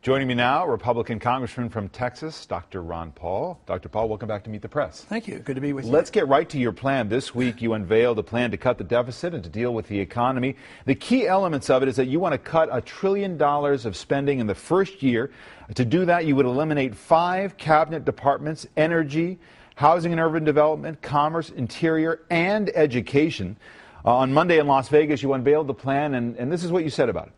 Joining me now, Republican Congressman from Texas, Dr. Ron Paul. Dr. Paul, welcome back to Meet the Press. Thank you. Good to be with you. Let's get right to your plan. This week, you unveiled a plan to cut the deficit and to deal with the economy. The key elements of it is that you want to cut $1 trillion of spending in the first year. To do that, you would eliminate 5 cabinet departments: energy, housing and urban development, commerce, interior, and education. On Monday in Las Vegas, you unveiled the plan, and this is what you said about it.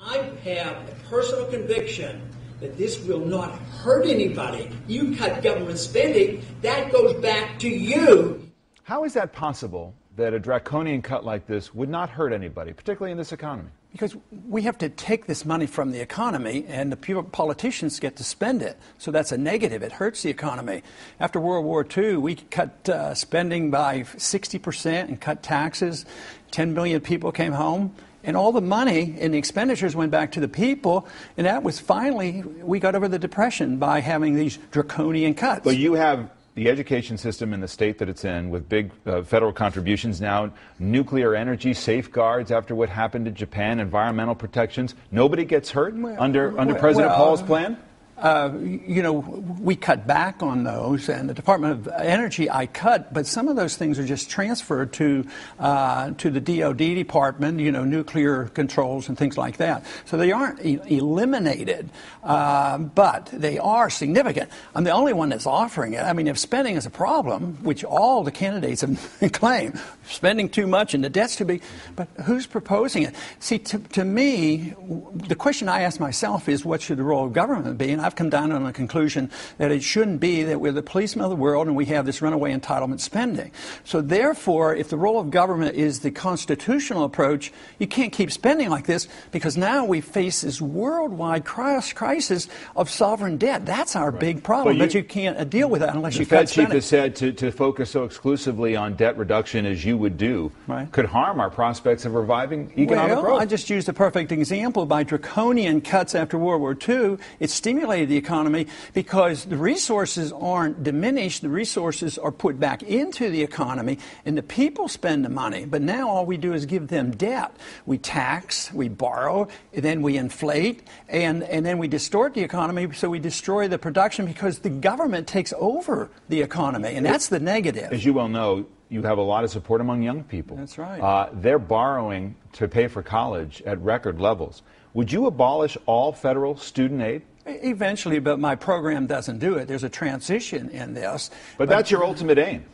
I have a personal conviction that this will not hurt anybody. You cut government spending, that goes back to you. How is that possible that a draconian cut like this would not hurt anybody, particularly in this economy? Because we have to take this money from the economy, and the politicians get to spend it. So that's a negative. It hurts the economy. After World War II, we cut spending by 60% and cut taxes. 10 million people came home. And all the money and the expenditures went back to the people, and that was finally, we got over the Depression by having these draconian cuts. But you have the education system in the state that it's in with big federal contributions now, nuclear energy safeguards after what happened in Japan, environmental protections. Nobody gets hurt under President Paul's plan? We cut back on those, and the Department of Energy I cut, but some of those things are just transferred to the DOD department, nuclear controls and things like that. So they aren't eliminated, but they are significant. I'm the only one that's offering it. I mean, if spending is a problem, which all the candidates have claimed, spending too much and the debt's too big, but who's proposing it? See, to me, the question I ask myself is, what should the role of government be? And I've come down on the conclusion that it shouldn't be that we're the policemen of the world and we have this runaway entitlement spending. So therefore, if the role of government is the constitutional approach, you can't keep spending like this, because now we face this worldwide crisis of sovereign debt. That's our big problem, but you can't deal with that unless you cut spending. The Fed chief has said to focus so exclusively on debt reduction as you would do could harm our prospects of reviving economic growth. I just used a perfect example. By draconian cuts after World War II, it stimulated the economy because the resources aren't diminished. The resources are put back into the economy, and the people spend the money. But now all we do is give them debt. We tax, we borrow, and then we inflate, and then we distort the economy, so we destroy the production because the government takes over the economy, and that's the negative. As you well know, you have a lot of support among young people. That's right. They're borrowing to pay for college at record levels. Would you abolish all federal student aid? Eventually, but my program doesn't do it. There's a transition in this. But that's your ultimate aim.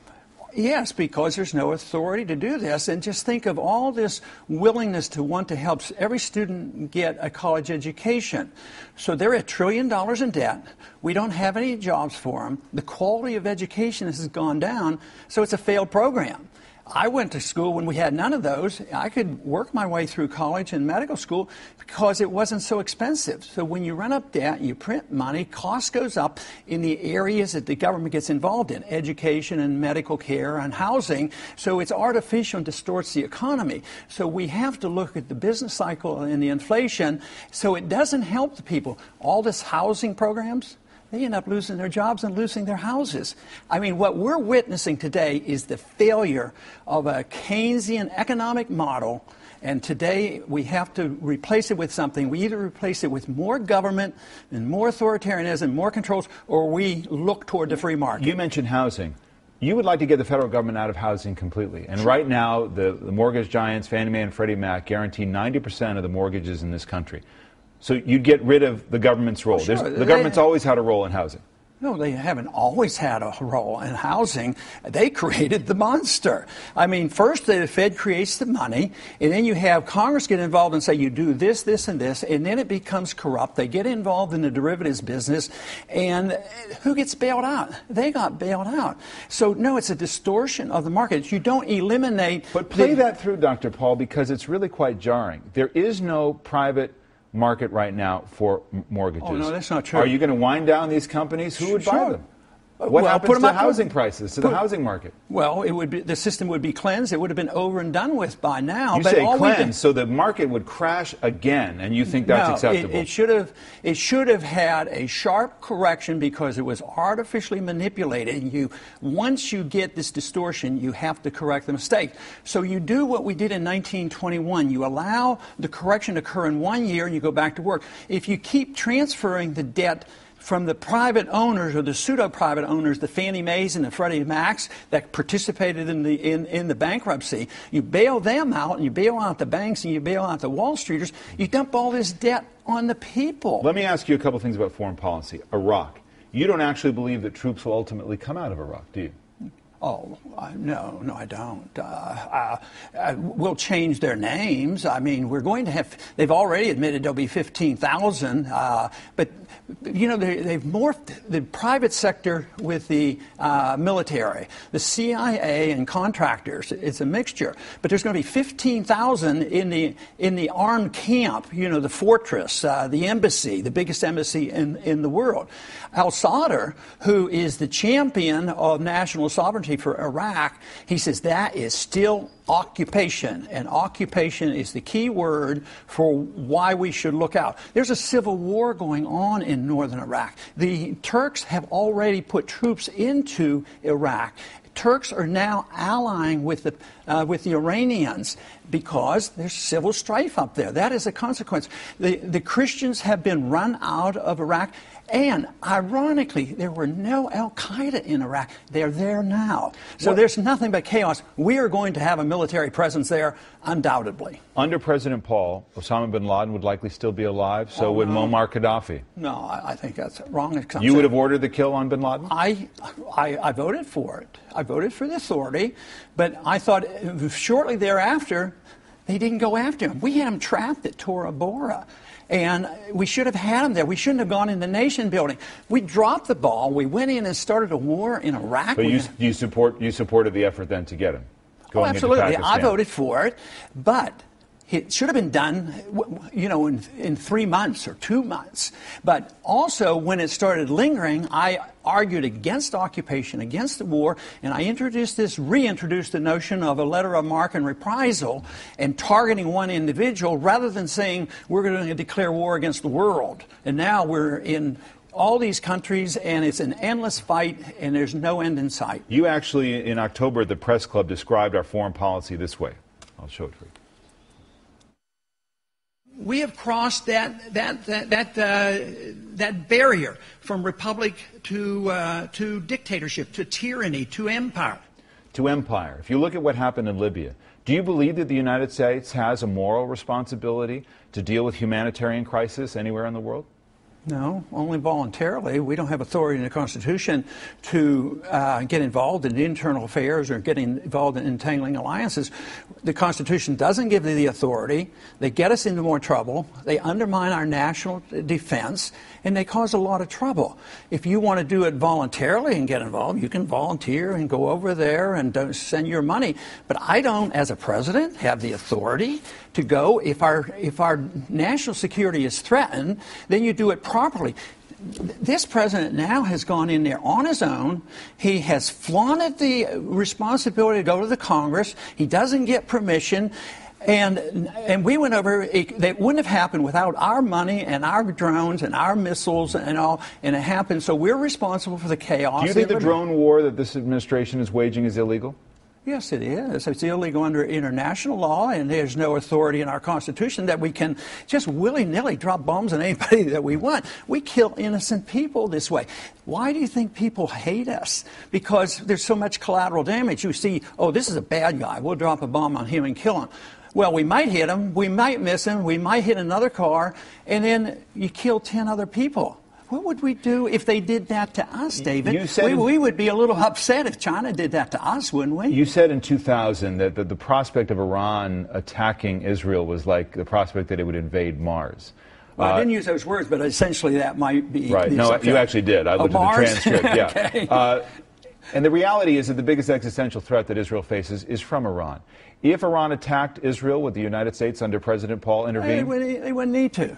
Yes, because there's no authority to do this. And just think of all this willingness to want to help every student get a college education. So they're at $1 trillion in debt. We don't have any jobs for them. The quality of education has gone down, so it's a failed program. I went to school when we had none of those. I could work my way through college and medical school because it wasn't so expensive. So when you run up debt, you print money, cost goes up in the areas that the government gets involved in, education and medical care and housing. So it's artificial and distorts the economy. So we have to look at the business cycle and the inflation, so it doesn't help the people. All this housing programs, they end up losing their jobs and losing their houses. I mean, what we're witnessing today is the failure of a Keynesian economic model, and today we have to replace it with something. We either replace it with more government and more authoritarianism, more controls, or we look toward the free market. You mentioned housing. You would like to get the federal government out of housing completely. And right now, the mortgage giants, Fannie Mae and Freddie Mac, guarantee 90% of the mortgages in this country. So you'd get rid of the government's role. Sure. The government's always had a role in housing. No, they haven't always had a role in housing. They created the monster. I mean, first the Fed creates the money, and then you have Congress get involved and say, you do this, this, and this, and then it becomes corrupt. They get involved in the derivatives business, and who gets bailed out? They got bailed out. So, no, it's a distortion of the market. You don't eliminate... But play that through, Dr. Paul, because it's really quite jarring. There is no private market right now for mortgages. Oh, no, that's not true. Are you going to wind down these companies? Who would buy them? What happens to housing prices, to the housing market? Well, it would be, the system would be cleansed. It would have been over and done with by now. You say cleansed, so the market would crash again, and you think that's acceptable? It should have had a sharp correction because it was artificially manipulated. Once you get this distortion, you have to correct the mistake. So you do what we did in 1921. You allow the correction to occur in 1 year, and you go back to work. If you keep transferring the debt from the private owners or the pseudo-private owners, the Fannie Mae's and the Freddie Macs that participated in the bankruptcy, you bail them out and you bail out the banks and you bail out the Wall Streeters, you dump all this debt on the people. Let me ask you a couple things about foreign policy. Iraq. You don't actually believe that troops will ultimately come out of Iraq, do you? Oh, no, I don't. We'll change their names. I mean, we're going to have, they've already admitted there'll be 15,000, but, you know, they've morphed the private sector with the military, the CIA and contractors. It's a mixture. But there's going to be 15,000 in the armed camp, you know, the fortress, the embassy, the biggest embassy in the world. Al-Sadr, who is the champion of national sovereignty for Iraq, he says that is still occupation, and occupation is the key word for why we should look out. There's a civil war going on in northern Iraq. The Turks have already put troops into Iraq. Turks are now allying with the Iranians because there's civil strife up there. That is a consequence. The Christians have been run out of Iraq. And ironically, there were no Al-Qaeda in Iraq. They're there now. So there's nothing but chaos. We are going to have a military presence there, undoubtedly. Under President Paul, Osama bin Laden would likely still be alive. So would Muammar Gaddafi. No, I think that's wrong. You would have ordered the kill on bin Laden? I voted for it. I voted for the authority. But I thought shortly thereafter, they didn't go after him. We had him trapped at Tora Bora. And we should have had them there. We shouldn't have gone in the nation building. We dropped the ball. We went in and started a war in Iraq. But you supported the effort then to get him? Oh, absolutely. I voted for it. But it should have been done, you know, in 3 months or 2 months. But also, when it started lingering, I argued against occupation, against the war, and I reintroduced the notion of a letter of marque and reprisal and targeting one individual rather than saying we're going to declare war against the world. And now we're in all these countries, and it's an endless fight, and there's no end in sight. You actually, in October at the Press Club, described our foreign policy this way. I'll show it for you. We have crossed that barrier from republic to dictatorship, to tyranny, to empire. To empire. If you look at what happened in Libya, do you believe that the United States has a moral responsibility to deal with humanitarian crisis anywhere in the world? No, only voluntarily. We don't have authority in the Constitution to get involved in internal affairs or get involved in entangling alliances. The Constitution doesn't give the authority. They get us into more trouble. They undermine our national defense, and they cause a lot of trouble. If you want to do it voluntarily and get involved, you can volunteer and go over there and don't send your money. But I don't, as a president, have the authority to go. If our national security is threatened, then you do it properly. This president now has gone in there on his own. He has flaunted the responsibility to go to the Congress. He doesn't get permission. And we went over, that wouldn't have happened without our money and our drones and our missiles and all, and it happened. So we're responsible for the chaos. Do you think the drone war that this administration is waging is illegal? Yes, it is. It's illegal under international law, and there's no authority in our Constitution that we can just willy-nilly drop bombs on anybody that we want. We kill innocent people this way. Why do you think people hate us? Because there's so much collateral damage. You see, oh, this is a bad guy. We'll drop a bomb on him and kill him. Well, we might hit him, we might miss him, we might hit another car, and then you kill 10 other people. What would we do if they did that to us, David? We would be a little upset if China did that to us, wouldn't we? You said in 2000 that the prospect of Iran attacking Israel was like the prospect that it would invade Mars. Well, I didn't use those words, but essentially that might be... Right. No, you actually did. I looked at the transcript. Yeah. Okay. And the reality is that the biggest existential threat that Israel faces is from Iran. If Iran attacked Israel, would the United States under President Paul intervene? They wouldn't need to.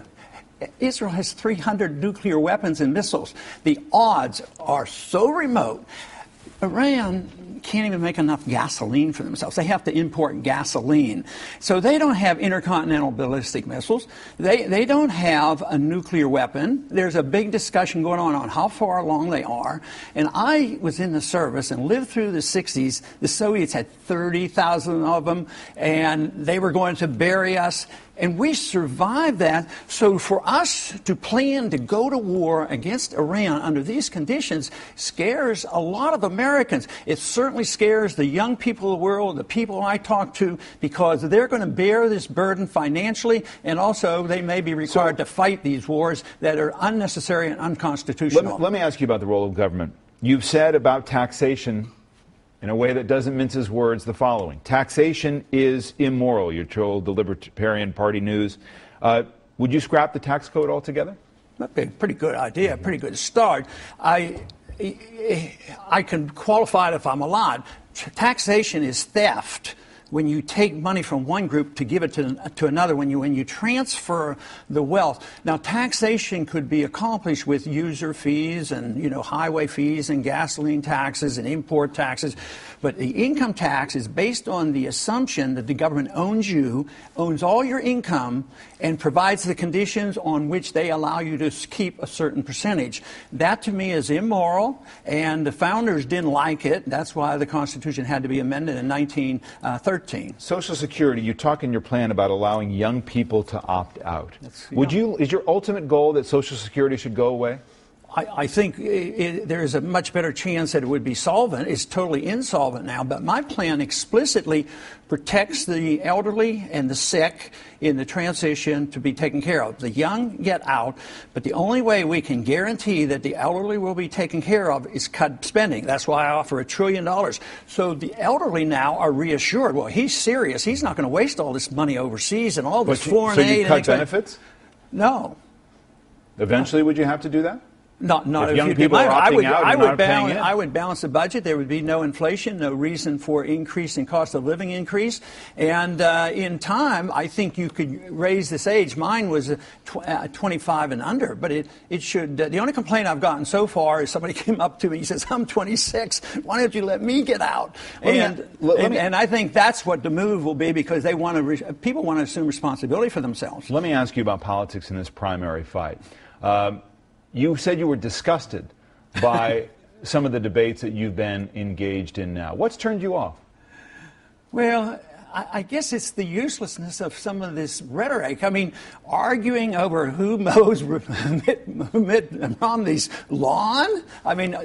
Israel has 300 nuclear weapons and missiles. The odds are so remote. Iran can't even make enough gasoline for themselves. They have to import gasoline. So they don't have intercontinental ballistic missiles. They don't have a nuclear weapon. There's a big discussion going on how far along they are. And I was in the service and lived through the 60s. The Soviets had 30,000 of them, and they were going to bury us. And we survived that. So for us to plan to go to war against Iran under these conditions scares a lot of Americans. It certainly scares the young people of the world, the people I talk to, because they're going to bear this burden financially, and also they may be required to fight these wars that are unnecessary and unconstitutional. Let me ask you about the role of government. You've said about taxation, in a way that doesn't mince his words, the following: taxation is immoral. You told the Libertarian Party News. Would you scrap the tax code altogether? That'd be a pretty good idea, a pretty good start. I can qualify it if I'm allowed. Taxation is theft. When you take money from one group to give it to another, when you transfer the wealth. Now, taxation could be accomplished with user fees and, highway fees and gasoline taxes and import taxes. But the income tax is based on the assumption that the government owns you, owns all your income, and provides the conditions on which they allow you to keep a certain percentage. That, to me, is immoral, and the founders didn't like it. That's why the Constitution had to be amended in 1913. Social Security, you talk in your plan about allowing young people to opt out. Is your ultimate goal that Social Security should go away? I think there is a much better chance that it would be solvent. It's totally insolvent now, but my plan explicitly protects the elderly and the sick in the transition to be taken care of. The young get out, but the only way we can guarantee that the elderly will be taken care of is cut spending. That's why I offer $1 trillion. So the elderly now are reassured. Well, he's serious. He's not going to waste all this money overseas and all this foreign aid. So you cut benefits? No. Eventually, would you have to do that? Not if if young you people are opting out and not paying in. I would balance the budget. There would be no inflation, no reason for increase in cost of living increase. And in time, I think you could raise this age. Mine was 25 and under, but it should. The only complaint I've gotten so far is somebody came up to me and says, "I'm 26. Why don't you let me get out?" And I think that's what the move will be, because they want people want to assume responsibility for themselves. Let me ask you about politics in this primary fight. You said you were disgusted by some of the debates that you've been engaged in now. What's turned you off? Well, I guess it's the uselessness of some of this rhetoric. I mean, arguing over who mows Mitt Romney's lawn. I mean,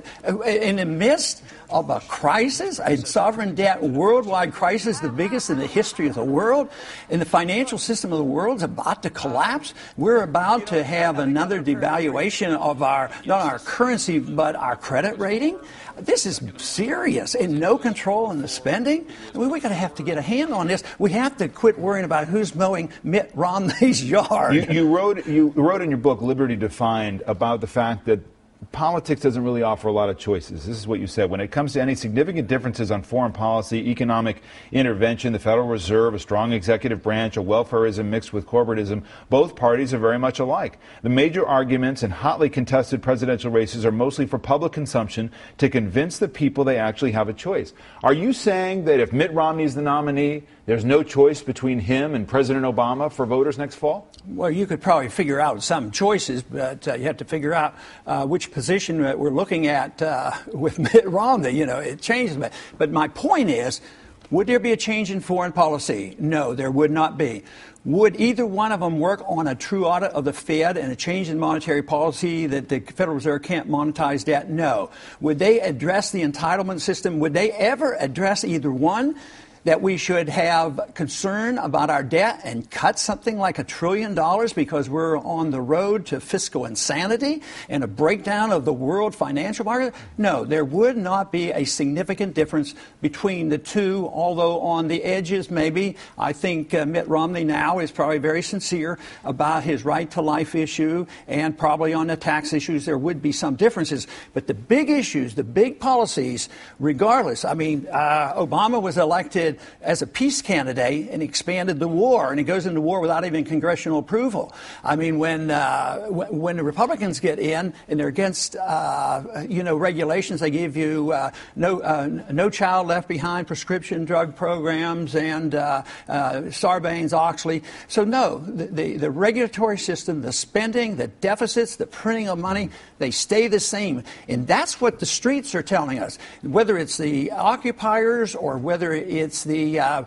in the midst of a crisis, a sovereign debt worldwide crisis, the biggest in the history of the world, and the financial system of the world is about to collapse. We're about to have another devaluation of not our currency, but our credit rating. This is serious, and no control in the spending. I mean, we're going to have to get a hand on this. We have to quit worrying about who's mowing Mitt Romney's yard. You wrote in your book, Liberty Defined, about the fact that politics doesn't really offer a lot of choices. This is what you said. When it comes to any significant differences on foreign policy, economic intervention, the Federal Reserve, a strong executive branch, a welfareism mixed with corporatism, both parties are very much alike. The major arguments in hotly contested presidential races are mostly for public consumption to convince the people they actually have a choice. Are you saying that if Mitt Romney is the nominee, there's no choice between him and President Obama for voters next fall? Well, you could probably figure out some choices, but you have to figure out which position we're looking at with Mitt Romney. It changes. But my point is, would there be a change in foreign policy? No, there would not be. Would either one of them work on a true audit of the Fed and a change in monetary policy that the Federal Reserve can't monetize debt? No. Would they address the entitlement system? Would they ever address either one? That we should have concern about our debt and cut something like $1 trillion because we're on the road to fiscal insanity and a breakdown of the world financial market? No, there would not be a significant difference between the two, although on the edges maybe. I think Mitt Romney now is probably very sincere about his right to life issue, and probably on the tax issues there would be some differences. But the big issues, the big policies, regardless, I mean, Obama was elected elected as a peace candidate and expanded the war, and he goes into war without even congressional approval. I mean, when the Republicans get in and they're against regulations, they give you no child left behind prescription drug programs and Sarbanes-Oxley. So no, the regulatory system, the spending, the deficits, the printing of money, they stay the same. And that's what the streets are telling us. Whether it's the occupiers or whether it's the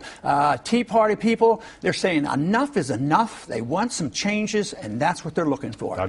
Tea Party people, they're saying enough is enough. They want some changes, and that's what they're looking for.